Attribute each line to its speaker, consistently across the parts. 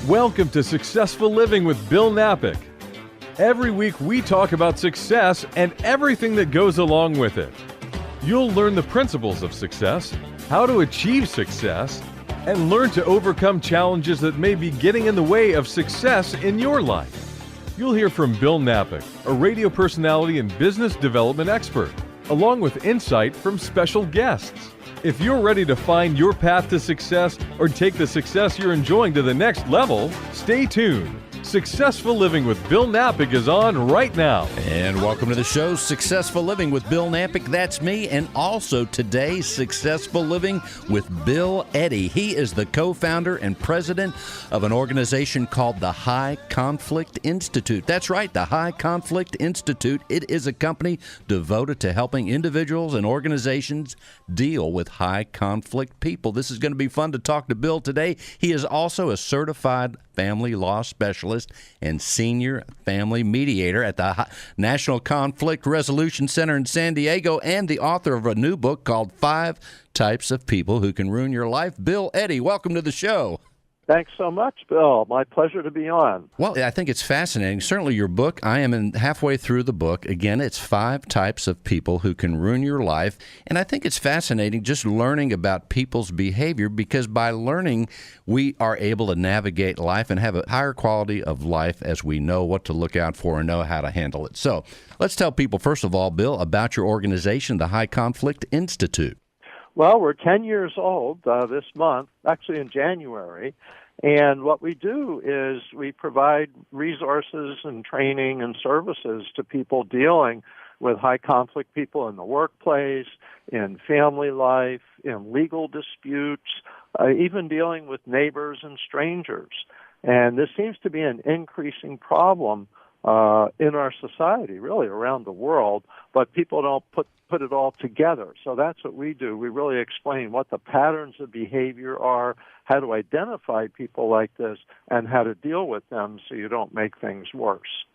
Speaker 1: Welcome to Successful Living with Bill Knapik. Every week we talk about success and everything that goes along with it. You'll learn the principles of success, how to achieve success, and learn to overcome challenges that may be getting in the way of success in your life. You'll hear from Bill Knapik, a radio personality and business development expert, along with insight from special guests. If you're ready to find your path to success or take the success you're enjoying to the next level, stay tuned. Successful Living with Bill Knapik is on right now.
Speaker 2: And welcome to the show, Successful Living with Bill Knapik. That's me. And also today, Successful Living with Bill Eddy. He is the co-founder and president of an organization called the High Conflict Institute. That's right, the High Conflict Institute. It is a company devoted to helping individuals and organizations deal with high conflict people. This is going to be fun to talk to Bill today. He is also a certified family law specialist and senior family mediator at the National Conflict Resolution Center in San Diego, and the author of a new book called 5 Types of People Who Can Ruin Your Life. Bill Eddy, welcome to the show.
Speaker 3: Thanks so much, Bill. My pleasure to be on.
Speaker 2: Well, I think it's fascinating. Certainly your book, I am halfway through the book. Again, it's 5 types of people who can ruin your life. And I think it's fascinating just learning about people's behavior, because by learning, we are able to navigate life and have a higher quality of life as we know what to look out for and know how to handle it. So let's tell people, first of all, Bill, about your organization, the High Conflict Institute.
Speaker 3: Well, we're 10 years old this month, actually in January, and what we do is we provide resources and training and services to people dealing with high conflict people in the workplace, in family life, in legal disputes, even dealing with neighbors and strangers. And this seems to be an increasing problem in our society, really around the world, but people don't put it all together. So that's what we do. We really explain what the patterns of behavior are, how to identify people like this, and how to deal with them so you don't make things worse.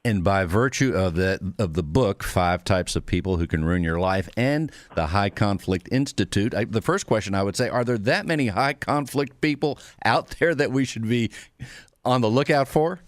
Speaker 2: And by virtue of the book, 5 Types of People Who Can Ruin Your Life, and the High Conflict Institute, the first question I would say, are there that many high conflict people out there that we should be on the lookout for?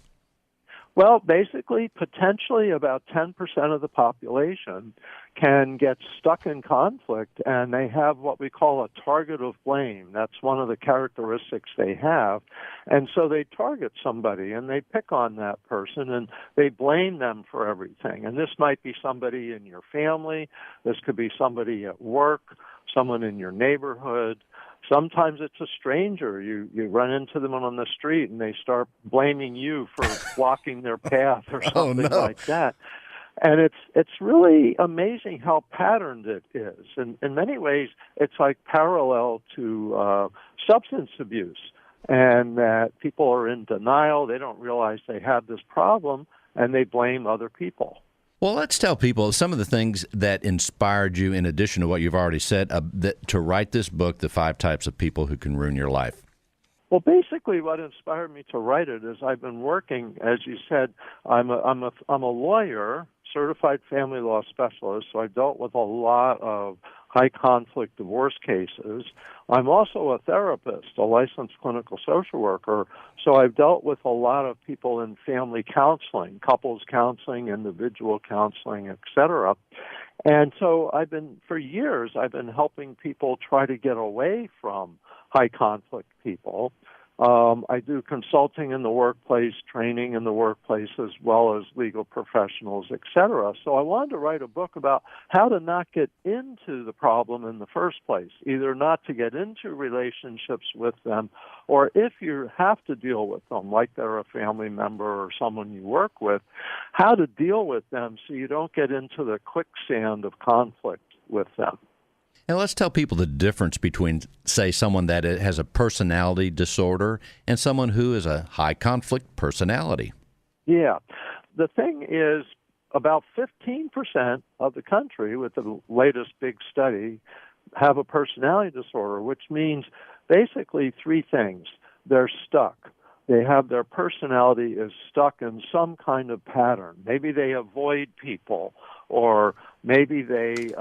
Speaker 3: Well, basically, potentially about 10% of the population can get stuck in conflict, and they have what we call a target of blame. That's one of the characteristics they have. And so they target somebody, and they pick on that person, and they blame them for everything. And this might be somebody in your family. This could be somebody at work, someone in your neighborhood. Sometimes it's a stranger. You run into them on the street, and they start blaming you for blocking their path or something like that. And it's really amazing how patterned it is. And in many ways, it's like parallel to substance abuse, and that people are in denial. They don't realize they have this problem, and they blame other people.
Speaker 2: Well, let's tell people some of the things that inspired you, in addition to what you've already said, to write this book, The 5 Types of People Who Can Ruin Your Life.
Speaker 3: Well, basically, what inspired me to write it is I've been working, as you said, I'm a lawyer, certified family law specialist, so I've dealt with a lot of high conflict divorce cases. I'm also a therapist, a licensed clinical social worker, so I've dealt with a lot of people in family counseling, couples counseling, individual counseling, etc. And so for years, I've been helping people try to get away from high conflict people. I do consulting in the workplace, training in the workplace, as well as legal professionals, etc. So I wanted to write a book about how to not get into the problem in the first place, either not to get into relationships with them, or if you have to deal with them, like they're a family member or someone you work with, how to deal with them so you don't get into the quicksand of conflict with them.
Speaker 2: And let's tell people the difference between, say, someone that has a personality disorder and someone who is a high conflict personality.
Speaker 3: Yeah. The thing is, about 15% of the country, with the latest big study, have a personality disorder, which means basically 3 things. They're stuck. They have their personality is stuck in some kind of pattern. Maybe they avoid people, or maybe they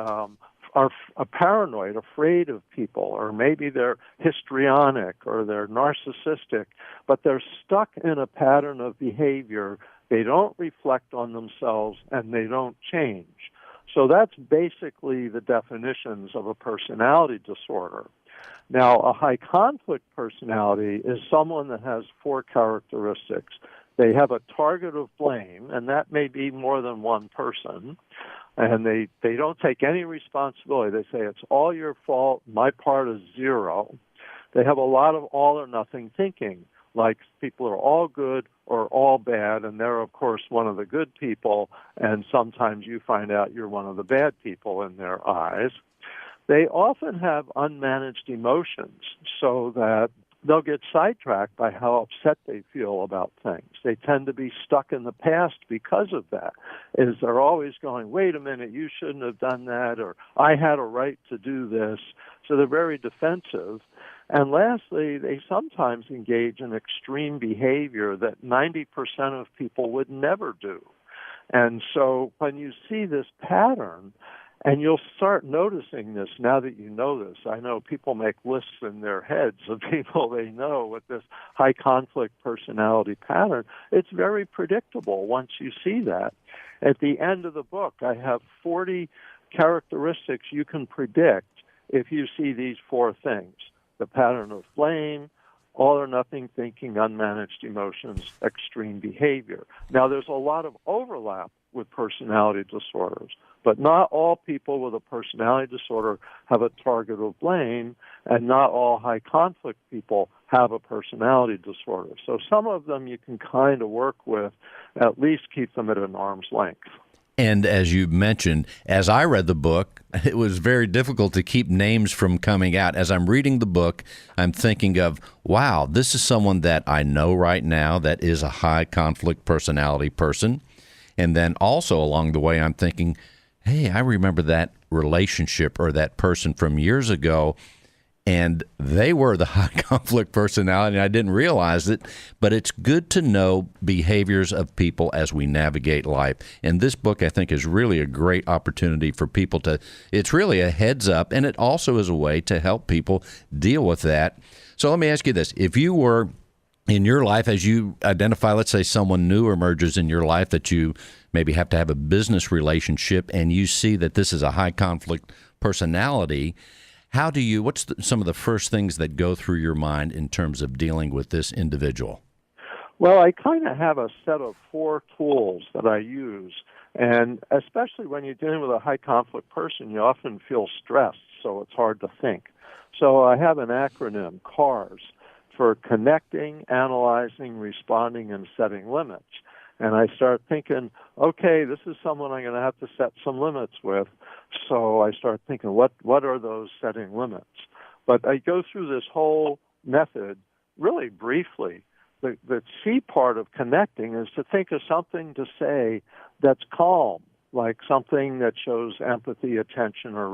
Speaker 3: are paranoid, afraid of people, or maybe they're histrionic or they're narcissistic, but they're stuck in a pattern of behavior. They don't reflect on themselves and they don't change. So that's basically the definitions of a personality disorder. Now, a high conflict personality is someone that has 4 characteristics. They have a target of blame, and that may be more than one person, and they don't take any responsibility. They say, it's all your fault, my part is 0. They have a lot of all or nothing thinking, like people are all good or all bad, and they're, of course, one of the good people, and sometimes you find out you're one of the bad people in their eyes. They often have unmanaged emotions, so that they'll get sidetracked by how upset they feel about things. They tend to be stuck in the past because of that. Is they're always going, wait a minute, you shouldn't have done that, or I had a right to do this. So they're very defensive. And lastly, they sometimes engage in extreme behavior that 90% of people would never do. And so when you see this pattern, and you'll start noticing this now that you know this. I know people make lists in their heads of people they know with this high conflict personality pattern. It's very predictable once you see that. At the end of the book, I have 40 characteristics you can predict if you see these 4 things: the pattern of blame, all or nothing thinking, unmanaged emotions, extreme behavior. Now, there's a lot of overlap with personality disorders, but not all people with a personality disorder have a target of blame, and not all high conflict people have a personality disorder. So some of them you can kind of work with, at least keep them at an arm's length.
Speaker 2: And as you mentioned, as I read the book, it was very difficult to keep names from coming out. As I'm reading the book, I'm thinking of, wow, this is someone that I know right now that is a high conflict personality person. And then also along the way, I'm thinking, hey, I remember that relationship or that person from years ago, and they were the high conflict personality, and I didn't realize it. But it's good to know behaviors of people as we navigate life. And this book, I think, is really a great opportunity for people to, it's really a heads up, and it also is a way to help people deal with that. So let me ask you this. If you were in your life, as you identify, let's say someone new emerges in your life that you maybe have to have a business relationship, and you see that this is a high conflict personality, how do you, what's some of the first things that go through your mind in terms of dealing with this individual?
Speaker 3: Well, I kind of have a set of 4 tools that I use, and especially when you're dealing with a high conflict person, you often feel stressed, so it's hard to think. So I have an acronym, CARS, for connecting, analyzing, responding, and setting limits. And I start thinking, okay, this is someone I'm going to have to set some limits with. So I start thinking, what are those setting limits? But I go through this whole method really briefly. The C part of connecting is to think of something to say that's calm, like something that shows empathy, attention, or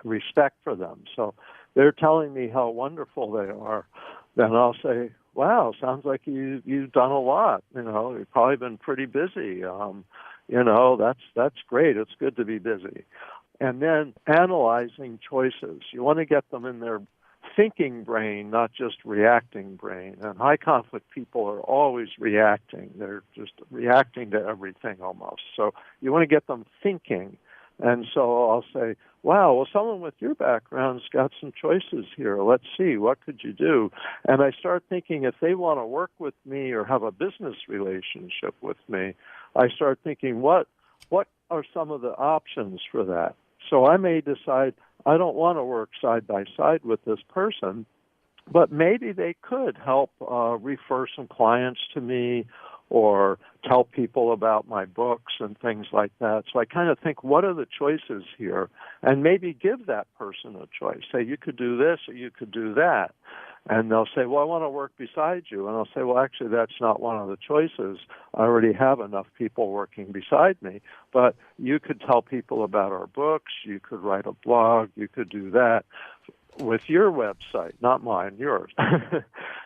Speaker 3: respect for them. So they're telling me how wonderful they are. Then I'll say, wow, sounds like you've done a lot. You've probably been pretty busy. That's great. It's good to be busy. And then analyzing choices. You want to get them in their thinking brain, not just reacting brain. And high conflict people are always reacting. They're just reacting to everything almost. So you want to get them thinking. And so I'll say, wow, well, someone with your background's got some choices here. Let's see, what could you do? And I start thinking if they want to work with me or have a business relationship with me, I start thinking, what are some of the options for that? So I may decide I don't want to work side by side with this person, but maybe they could help refer some clients to me or tell people about my books and things like that. So I kind of think, what are the choices here? And maybe give that person a choice. Say, you could do this or you could do that. And they'll say, well, I want to work beside you. And I'll say, well, actually, that's not one of the choices. I already have enough people working beside me. But you could tell people about our books. You could write a blog. You could do that with your website, not mine, yours.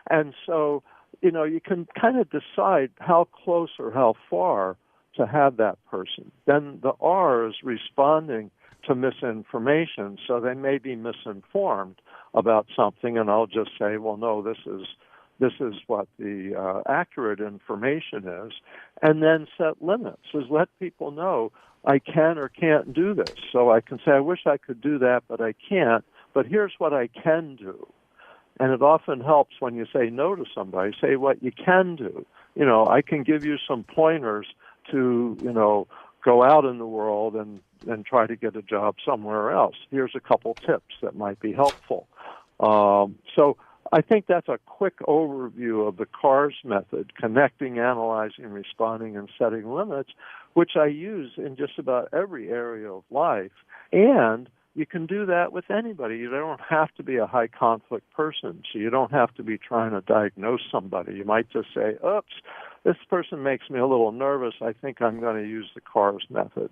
Speaker 3: And so, you can kind of decide how close or how far to have that person. Then the R is responding. to misinformation. So they may be misinformed about something, and I'll just say, well, no, this is what the accurate information is, and then set limits, is let people know I can or can't do this. So I can say, I wish I could do that, but I can't, but here's what I can do. And it often helps when you say no to somebody, say what you can do. I can give you some pointers to, go out in the world and try to get a job somewhere else. Here's a couple tips that might be helpful. So I think that's a quick overview of the CARS method: connecting, analyzing, responding, and setting limits, which I use in just about every area of life. And you can do that with anybody. You don't have to be a high conflict person, so you don't have to be trying to diagnose somebody. You might just say, oops, this person makes me a little nervous. I think I'm going to use the CARS method.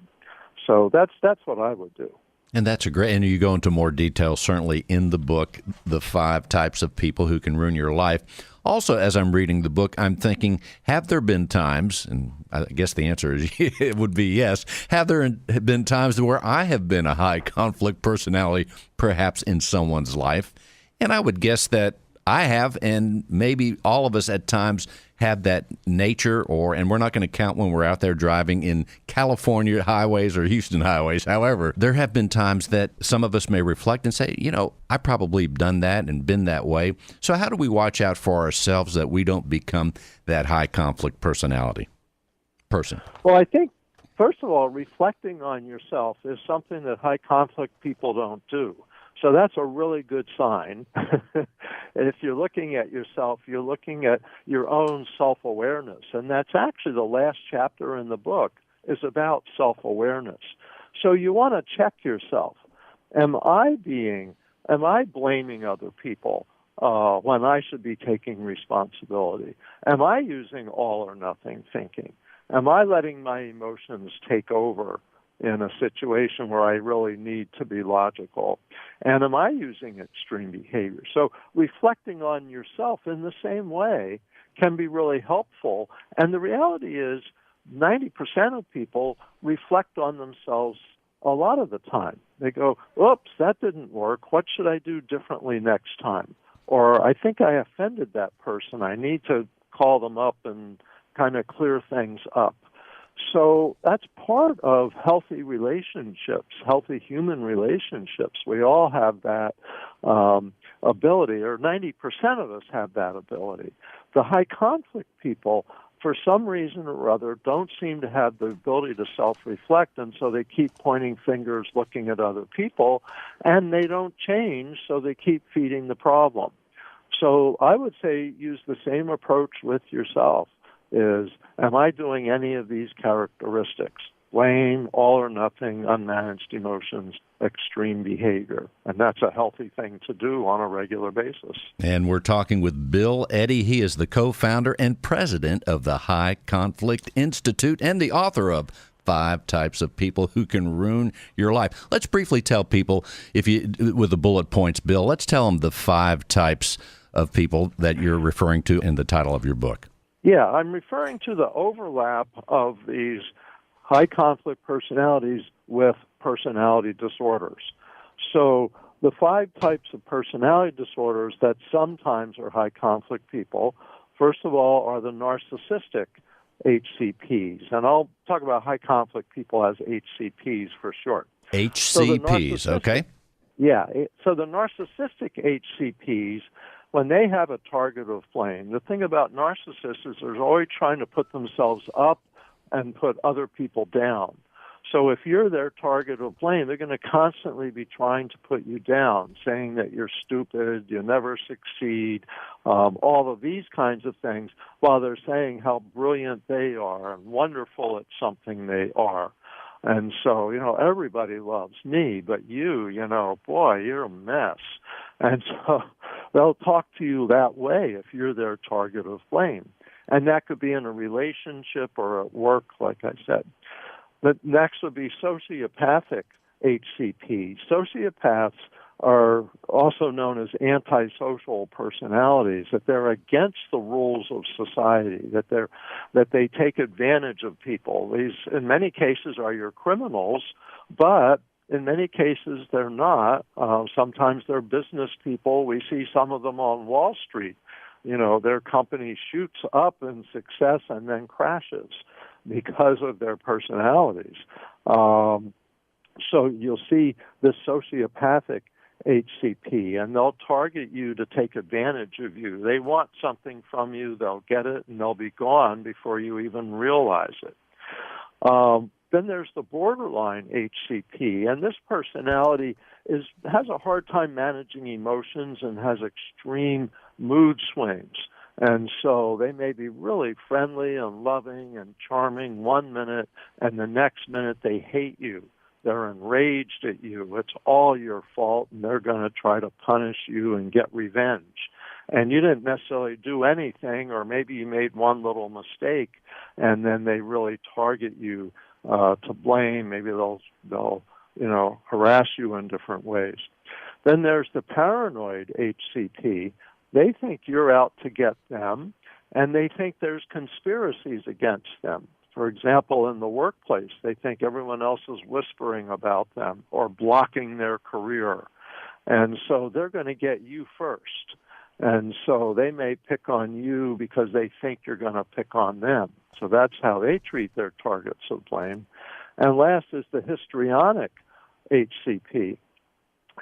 Speaker 3: So that's what I would do.
Speaker 2: And that's and you go into more detail, certainly, in the book, the 5 types of people who can ruin your life. Also, as I'm reading the book, I'm thinking, have there been times, and I guess the answer is it would be yes, have there been times where I have been a high conflict personality, perhaps in someone's life? And I would guess that I have, and maybe all of us at times have that nature, and we're not going to count when we're out there driving in California highways or Houston highways. However, there have been times that some of us may reflect and say, I probably done that and been that way. So how do we watch out for ourselves that we don't become that high conflict personality person?
Speaker 3: Well, I think, first of all, reflecting on yourself is something that high conflict people don't do. So that's a really good sign. And if you're looking at yourself, you're looking at your own self-awareness. And that's actually the last chapter in the book is about self-awareness. So you want to check yourself. Am I blaming other people when I should be taking responsibility? Am I using all or nothing thinking? Am I letting my emotions take over in a situation where I really need to be logical? And am I using extreme behavior? So reflecting on yourself in the same way can be really helpful. And the reality is 90% of people reflect on themselves a lot of the time. They go, oops, that didn't work. What should I do differently next time? Or I think I offended that person. I need to call them up and kind of clear things up. So that's part of healthy relationships, healthy human relationships. We all have that ability, or 90% of us have that ability. The high conflict people, for some reason or other, don't seem to have the ability to self-reflect, and so they keep pointing fingers, looking at other people, and they don't change, so they keep feeding the problem. So I would say use the same approach with yourself. Am I doing any of these characteristics? Blame, all or nothing, unmanaged emotions, extreme behavior. And that's a healthy thing to do on a regular basis.
Speaker 2: And we're talking with Bill Eddy. He is the co-founder and president of the High Conflict Institute and the author of 5 Types of People Who Can Ruin Your Life. Let's briefly tell people, with the bullet points, Bill, let's tell them the 5 types of people that you're referring to in the title of your book.
Speaker 3: Yeah, I'm referring to the overlap of these high conflict personalities with personality disorders. So the 5 types of personality disorders that sometimes are high conflict people, first of all, are the narcissistic HCPs. And I'll talk about high conflict people as HCPs for short.
Speaker 2: HCPs, okay.
Speaker 3: Yeah, so the narcissistic HCPs, when they have a target of blame, the thing about narcissists is they're always trying to put themselves up and put other people down. So if you're their target of blame, they're going to constantly be trying to put you down, saying that you're stupid, you never succeed, all of these kinds of things, while they're saying how brilliant they are and wonderful at something they are. And so, everybody loves me, but you, boy, you're a mess. And so they'll talk to you that way if you're their target of blame. And that could be in a relationship or at work, like I said. The next would be sociopathic HCP. Sociopaths are also known as antisocial personalities, that they're against the rules of society, that they take advantage of people. These, in many cases, are your criminals, but in many cases, they're not. Sometimes they're business people. We see some of them on Wall Street. Their company shoots up in success and then crashes because of their personalities. So you'll see this sociopathic HCP, and they'll target you to take advantage of you. They want something from you, they'll get it, and they'll be gone before you even realize it. Then there's the borderline HCP, and this personality has a hard time managing emotions and has extreme mood swings. And so they may be really friendly and loving and charming one minute, and the next minute they hate you. They're enraged at you. It's all your fault, and they're going to try to punish you and get revenge. And you didn't necessarily do anything, or maybe you made one little mistake, and then they really target you to blame. Maybe they'll harass you in different ways. Then there's the paranoid HCP. They think you're out to get them, and they think there's conspiracies against them. For example, in the workplace, they think everyone else is whispering about them or blocking their career. And so they're going to get you first. And so they may pick on you because they think you're going to pick on them. So that's how they treat their targets of blame. And last is the histrionic HCP.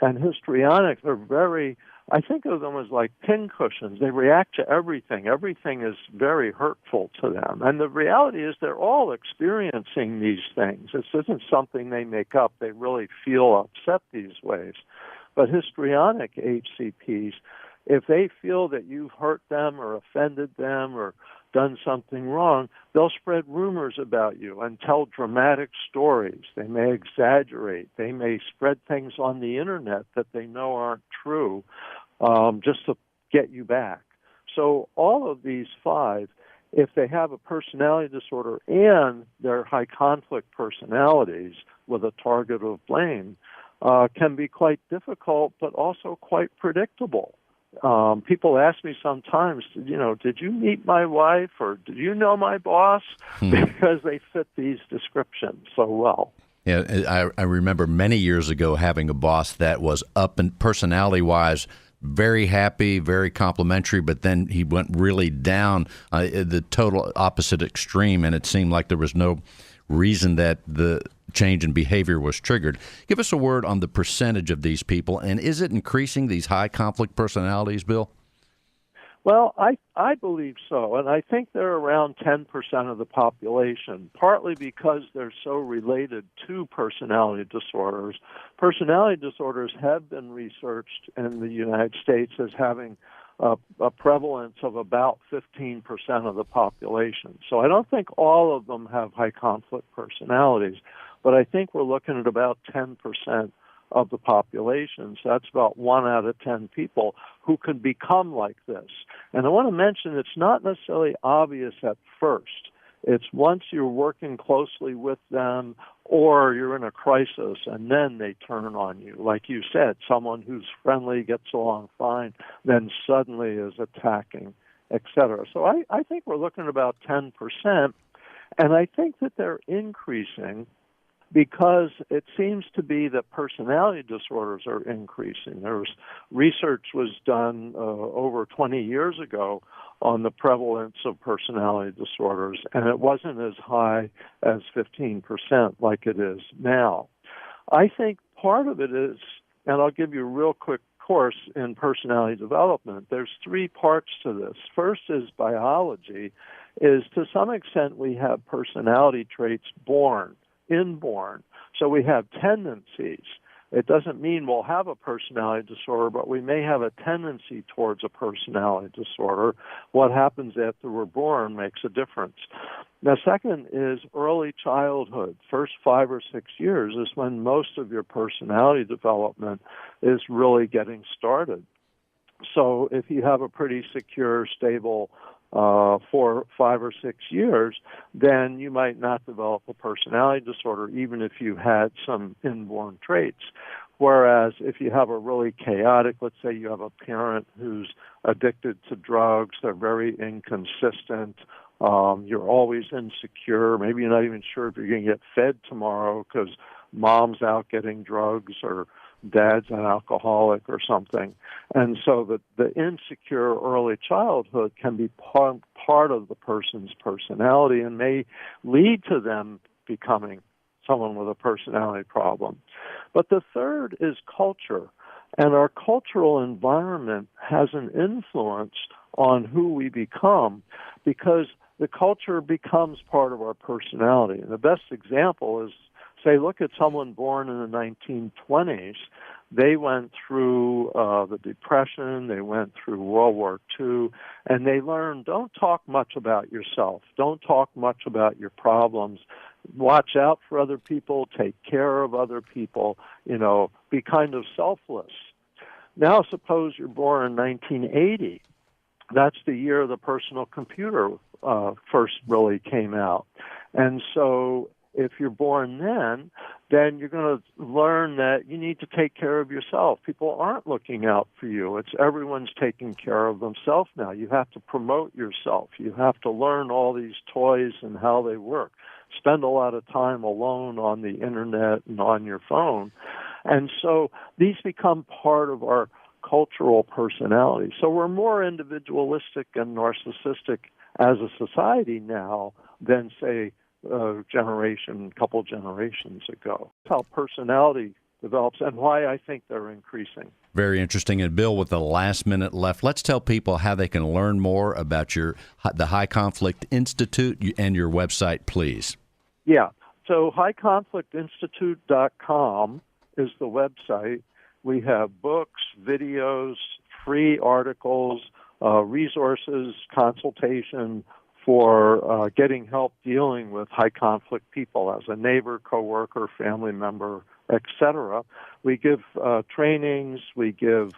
Speaker 3: And histrionics are I think of them as like pincushions. They react to everything. Everything is very hurtful to them. And the reality is they're all experiencing these things. This isn't something they make up. They really feel upset these ways. But histrionic HCPs, if they feel that you've hurt them or offended them or done something wrong, they'll spread rumors about you and tell dramatic stories. They may exaggerate. They may spread things on the internet that they know aren't true, just to get you back. So all of these five, if they have a personality disorder and they're high conflict personalities with a target of blame, can be quite difficult, but also quite predictable. People ask me sometimes, did you meet my wife or did you know my boss? Because they fit these descriptions so well.
Speaker 2: Yeah, I remember many years ago having a boss that was up and personality-wise very happy, very complimentary, but then he went really down the total opposite extreme, and it seemed like there was no reason that the change in behavior was triggered. Give us a word on the percentage of these people, and is it increasing, these high conflict personalities, Bill?
Speaker 3: Well, I believe so, and I think they're around 10% of the population, partly because they're so related to personality disorders. Personality disorders have been researched in the United States as having a prevalence of about 15% of the population. So I don't think all of them have high conflict personalities, but I think we're looking at about 10% of the population. So that's about 1 out of 10 people who can become like this. And I want to mention it's not necessarily obvious at first. It's once you're working closely with them or you're in a crisis and then they turn on you. Like you said, someone who's friendly, gets along fine, then suddenly is attacking, et cetera. So I think we're looking at about 10%, and I think that they're increasing because it seems to be that personality disorders are increasing. Research was done over 20 years ago on the prevalence of personality disorders, and it wasn't as high as 15% like it is now. I think part of it is, and I'll give you a real quick course in personality development, there's 3 parts to this. First is biology, is to some extent we have personality traits inborn. So we have tendencies. It doesn't mean we'll have a personality disorder, but we may have a tendency towards a personality disorder. What happens after we're born makes a difference. Now, second is early childhood. First 5 or 6 years is when most of your personality development is really getting started. So if you have a pretty secure, stable for 5 or 6 years, then you might not develop a personality disorder even if you had some inborn traits. Whereas if you have a really chaotic, let's say you have a parent who's addicted to drugs, they're very inconsistent, you're always insecure, maybe you're not even sure if you're going to get fed tomorrow because mom's out getting drugs or dad's an alcoholic or something. And so the insecure early childhood can be part of the person's personality and may lead to them becoming someone with a personality problem. But the third is culture. And our cultural environment has an influence on who we become because the culture becomes part of our personality. And the best example is, say, look at someone born in the 1920s. They went through the Depression, they went through World War II, and they learned, don't talk much about yourself. Don't talk much about your problems. Watch out for other people, take care of other people, be kind of selfless. Now suppose you're born in 1980. That's the year the personal computer first really came out. And so if you're born then you're going to learn that you need to take care of yourself. People aren't looking out for you. Everyone's taking care of themselves now. You have to promote yourself. You have to learn all these toys and how they work. Spend a lot of time alone on the internet and on your phone. And so these become part of our cultural personality. So we're more individualistic and narcissistic as a society now than, say, a couple generations ago. That's how personality develops and why I think they're increasing.
Speaker 2: Very interesting. And Bill, with the last minute left, let's tell people how they can learn more about the High Conflict Institute and your website, please.
Speaker 3: Yeah. So highconflictinstitute.com is the website. We have books, videos, free articles, resources, consultation for getting help dealing with high conflict people as a neighbor, coworker, family member, etc. We give trainings, we give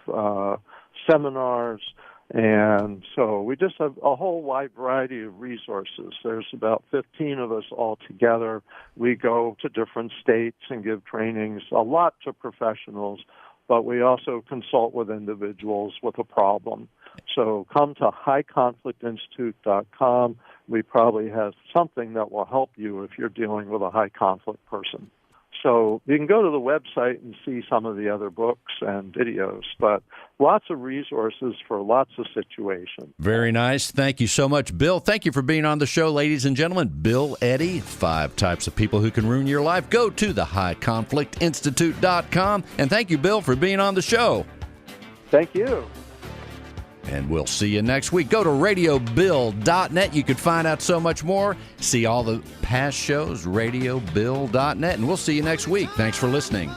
Speaker 3: seminars, and so we just have a whole wide variety of resources. There's about 15 of us all together. We go to different states and give trainings, a lot to professionals, but we also consult with individuals with a problem. So come to highconflictinstitute.com. We probably have something that will help you if you're dealing with a high conflict person. So you can go to the website and see some of the other books and videos, but lots of resources for lots of situations.
Speaker 2: Very nice. Thank you so much, Bill. Thank you for being on the show, ladies and gentlemen. Bill Eddy, 5 types of people who can ruin your life. Go to the highconflictinstitute.com. And thank you, Bill, for being on the show.
Speaker 3: Thank you.
Speaker 2: And we'll see you next week. Go to radiobill.net. You can find out so much more. See all the past shows, radiobill.net. And we'll see you next week. Thanks for listening.